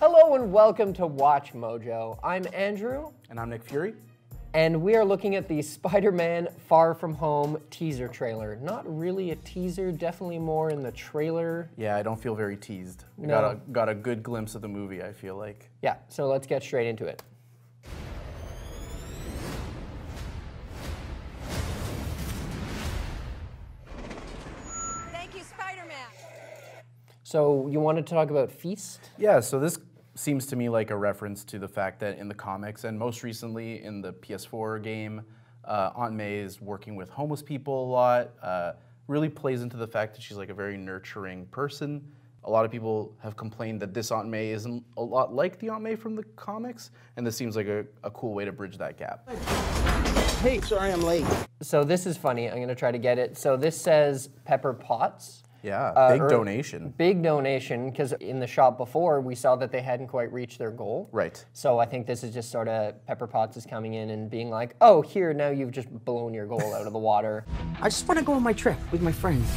Hello and welcome to WatchMojo. I'm Andrew. And I'm Nick Fury. And we are looking at the Spider-Man Far From Home teaser trailer. Not really a teaser, definitely more in the trailer. Yeah, I don't feel very teased. No. Got a good glimpse of the movie, I feel like. Yeah, so let's get straight into it. Thank you, Spider-Man. So you wanted to talk about Feast? Yeah, so this seems to me like a reference to the fact that in the comics, and most recently in the PS4 game, Aunt May is working with homeless people a lot, really plays into the fact that she's like a very nurturing person. A lot of people have complained that this Aunt May isn't a lot like the Aunt May from the comics, and this seems like a cool way to bridge that gap. Hey, sorry I'm late. So this is funny, I'm gonna try to get it. So this says Pepper Potts. Yeah, big donation. Big donation, because in the shop before, we saw that they hadn't quite reached their goal. Right. So I think this is just sort of Pepper Potts is coming in and being like, oh, here, now you've just blown your goal out of the water. I just want to go on my trip with my friends.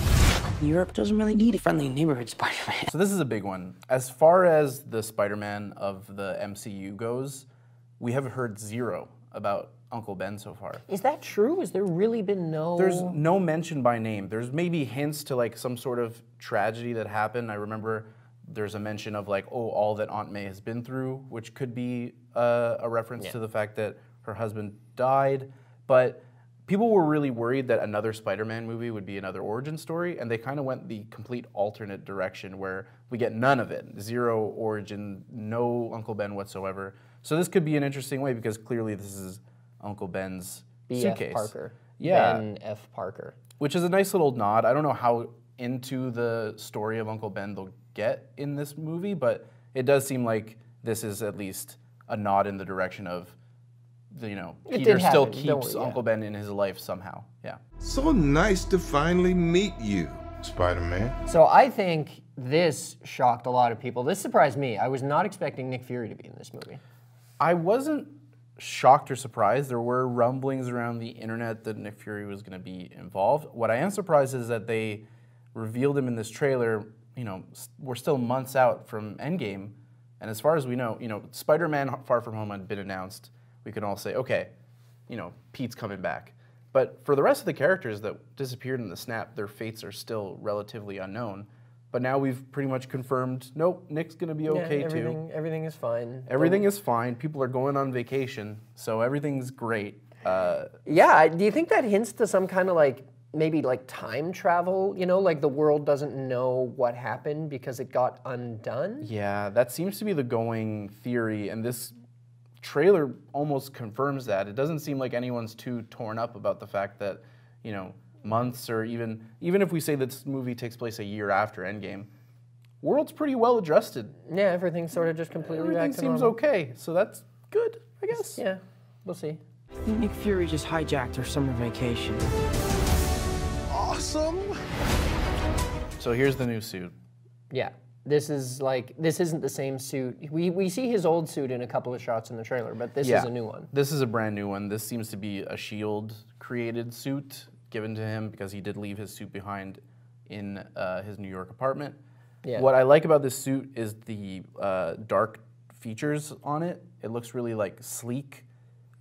Europe doesn't really need a friendly neighborhood Spider-Man. So this is a big one. As far as the Spider-Man of the MCU goes, we have heard zero about Uncle Ben so far. Is that true? Has there really been no... There's no mention by name. There's maybe hints to like some sort of tragedy that happened. I remember there's a mention of like, oh, all that Aunt May has been through, which could be a reference to the fact that her husband died. But people were really worried that another Spider-Man movie would be another origin story, and they kind of went the complete alternate direction where we get none of it. Zero origin, no Uncle Ben whatsoever. So this could be an interesting way because clearly this is Uncle Ben's suitcase. Parker. Yeah. Ben F. Parker. Which is a nice little nod. I don't know how into the story of Uncle Ben they'll get in this movie, but it does seem like this is at least a nod in the direction of, you know, Peter still keeps Uncle Ben in his life somehow. Yeah. So nice to finally meet you, Spider-Man. So I think this shocked a lot of people. This surprised me. I was not expecting Nick Fury to be in this movie. I wasn't shocked or surprised. There were rumblings around the internet that Nick Fury was going to be involved. What I am surprised is that they revealed him in this trailer. You know, we're still months out from Endgame, and as far as we know, you know, Spider-Man Far From Home had been announced. We can all say, okay, you know, Pete's coming back. But for the rest of the characters that disappeared in the snap, their fates are still relatively unknown. But now we've pretty much confirmed, nope, Nick's gonna be okay too. Everything is fine. Everything is fine. People are going on vacation, so everything's great. Yeah, do you think that hints to some kind of like, maybe like time travel? You know, like the world doesn't know what happened because it got undone? Yeah, that seems to be the going theory, and this trailer almost confirms that. It doesn't seem like anyone's too torn up about the fact that, you know, months or even if we say that this movie takes place a year after Endgame, world's pretty well adjusted. Yeah, everything's sort of just completely back to seems normal. okay, so that's good, I guess. Yeah, we'll see. Nick Fury just hijacked our summer vacation. Awesome. So here's the new suit. Yeah, this is like, this isn't the same suit. We see his old suit in a couple of shots in the trailer, but this is a new one. This is a brand new one. This seems to be a S.H.I.E.L.D. created suit given to him because he did leave his suit behind in his New York apartment. Yeah. What I like about this suit is the dark features on it. It looks really like sleek.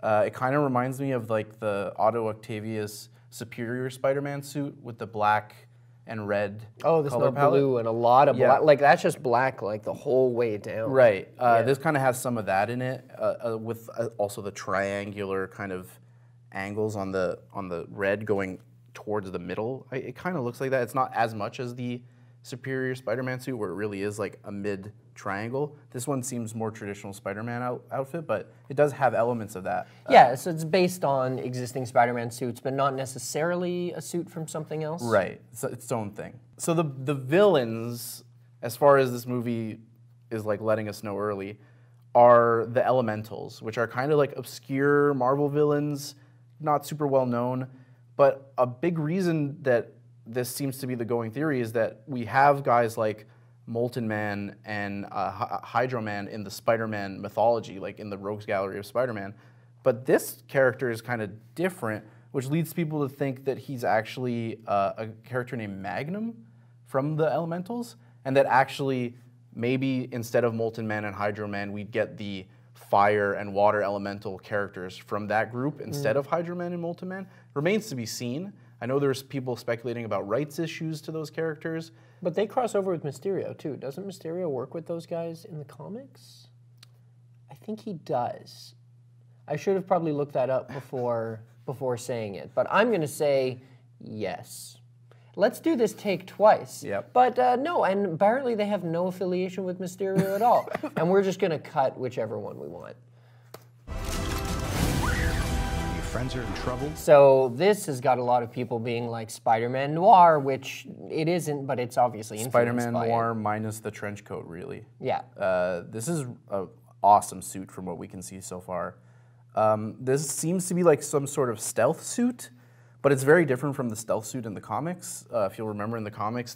It kind of reminds me of like the Otto Octavius Superior Spider-Man suit with the black and red Oh, there's color no palette. blue and a lot of black. Like that's just black like the whole way down. Right. This kind of has some of that in it, with also the triangular kind of angles on the red going towards the middle. It kind of looks like that. It's not as much as the Superior Spider-Man suit where it really is like a mid-triangle. This one seems more traditional Spider-Man outfit, but it does have elements of that. Yeah, so it's based on existing Spider-Man suits, but not necessarily a suit from something else. Right, it's its own thing. So the villains, as far as this movie is like letting us know early, are the Elementals, which are kind of like obscure Marvel villains, not super well known, but a big reason that this seems to be the going theory is that we have guys like Molten Man and Hydro Man in the Spider-Man mythology, like in the Rogues Gallery of Spider-Man, but this character is kind of different, which leads people to think that he's actually a character named Magnum from the Elementals, and that actually maybe instead of Molten Man and Hydro Man, we'd get the fire and water elemental characters from that group instead of Hydro Man and Molten Man. Remains to be seen. I know there's people speculating about rights issues to those characters. But they cross over with Mysterio, too. Doesn't Mysterio work with those guys in the comics? I think he does. I should have probably looked that up before saying it. But I'm going to say yes. Let's do this take twice. Yep. But no, and apparently they have no affiliation with Mysterio at all. And we're just going to cut whichever one we want. Your friends are in trouble? So this has got a lot of people being like Spider-Man Noir, which it isn't, but it's obviously influenced Spider-Man by Noir it. minus the trench coat, really. Yeah. This is an awesome suit from what we can see so far. This seems to be like some sort of stealth suit, but it's very different from the stealth suit in the comics. If you'll remember in the comics,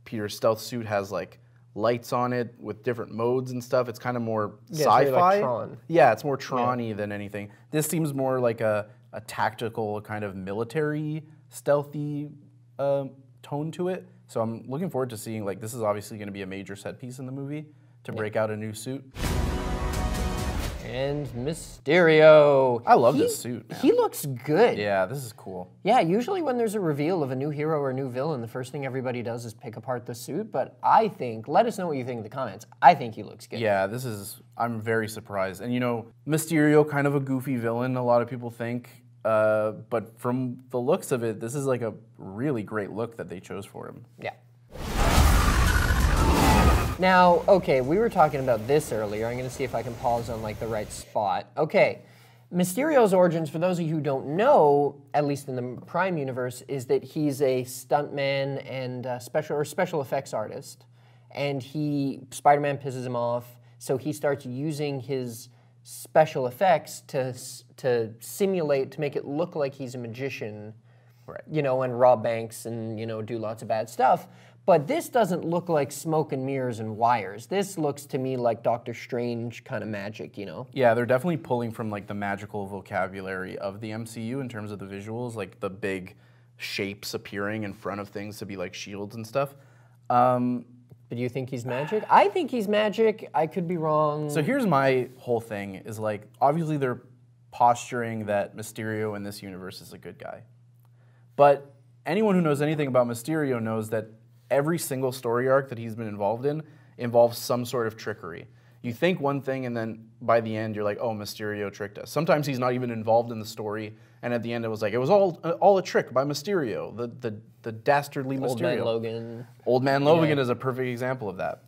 Peter's stealth suit has like lights on it with different modes and stuff. It's kind of more sci-fi. It's really like Tron. Yeah, it's more Tron-y than anything. This seems more like a tactical kind of military stealthy tone to it. So I'm looking forward to seeing, like, this is obviously going to be a major set piece in the movie to break out a new suit. And Mysterio. I love this suit, man. He looks good. Yeah, this is cool. Yeah, usually when there's a reveal of a new hero or a new villain, the first thing everybody does is pick apart the suit. But I think, let us know what you think in the comments. I think he looks good. Yeah, I'm very surprised. And you know, Mysterio, kind of a goofy villain, a lot of people think. But from the looks of it, this is like a really great look that they chose for him. Yeah. Now, okay, we were talking about this earlier. I'm going to see if I can pause on like the right spot. Okay, Mysterio's origins, for those of you who don't know, at least in the Prime universe, is that he's a stuntman and special effects artist. And Spider-Man pisses him off, so he starts using his special effects to simulate, to make it look like he's a magician, right? You know, and rob banks and, you know, do lots of bad stuff. But this doesn't look like smoke and mirrors and wires. This looks to me like Doctor Strange kind of magic, you know? Yeah, they're definitely pulling from like the magical vocabulary of the MCU in terms of the visuals, like the big shapes appearing in front of things to be like shields and stuff. But do you think he's magic? I think he's magic. I could be wrong. So here's my whole thing, is like, obviously they're posturing that Mysterio in this universe is a good guy. But anyone who knows anything about Mysterio knows that every single story arc that he's been involved in involves some sort of trickery. You think one thing, and then by the end, you're like, oh, Mysterio tricked us. Sometimes he's not even involved in the story, and at the end it was like, it was all a trick by Mysterio, the dastardly Mysterio. Old Man Logan. Old Man Logan is a perfect example of that.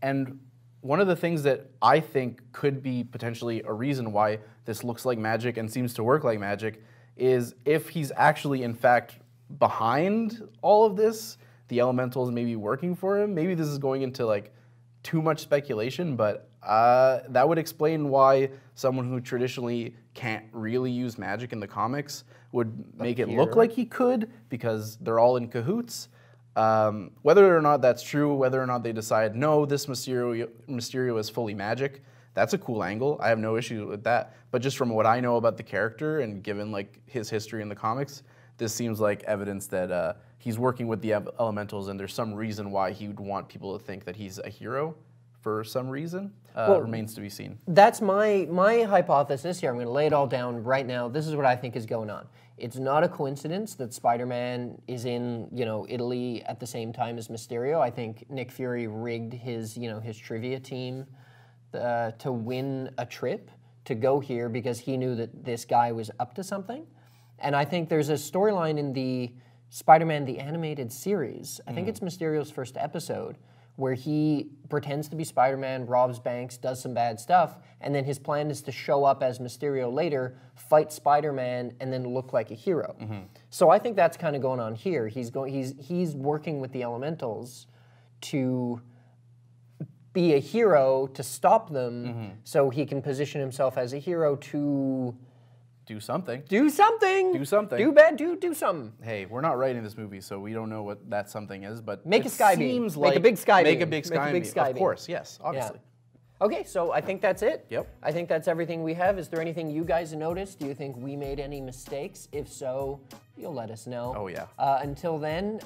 And one of the things that I think could be potentially a reason why this looks like magic and seems to work like magic is if he's actually, in fact, behind all of this, the elementals may be working for him. Maybe this is going into like too much speculation, but that would explain why someone who traditionally can't really use magic in the comics would make it look like he could, because they're all in cahoots. Whether or not that's true, whether or not they decide, no, this Mysterio is fully magic, that's a cool angle. I have no issue with that. But just from what I know about the character and given like his history in the comics, this seems like evidence that he's working with the elementals, and there's some reason why he would want people to think that he's a hero for some reason. Remains to be seen. That's my hypothesis here. I'm going to lay it all down right now. This is what I think is going on. It's not a coincidence that Spider-Man is in, you know, Italy at the same time as Mysterio. I think Nick Fury rigged his, you know, his trivia team to win a trip to go here because he knew that this guy was up to something. And I think there's a storyline in the Spider-Man the Animated Series, I think it's Mysterio's first episode, where he pretends to be Spider-Man, robs banks, does some bad stuff, and then his plan is to show up as Mysterio later, fight Spider-Man, and then look like a hero. So I think that's kind of going on here. He's working with the elementals to be a hero, to stop them, so he can position himself as a hero to do something. Do something. Do something. Do bad. Do something. Hey, we're not writing this movie, so we don't know what that something is. But make a sky beam. Like make a big sky beam. Make a big sky beam. Of course, yes, obviously. Okay, so I think that's it. Yep. I think that's everything we have. Is there anything you guys noticed? Do you think we made any mistakes? If so, you'll let us know. Oh, yeah. Until then,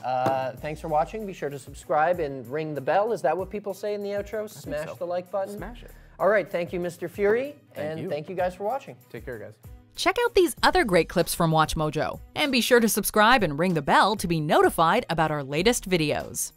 thanks for watching. Be sure to subscribe and ring the bell. Is that what people say in the outro? Smash the like button? Smash it. All right, thank you, Mr. Fury. Thank you. Thank you guys for watching. Take care, guys. Check out these other great clips from WatchMojo, and be sure to subscribe and ring the bell to be notified about our latest videos.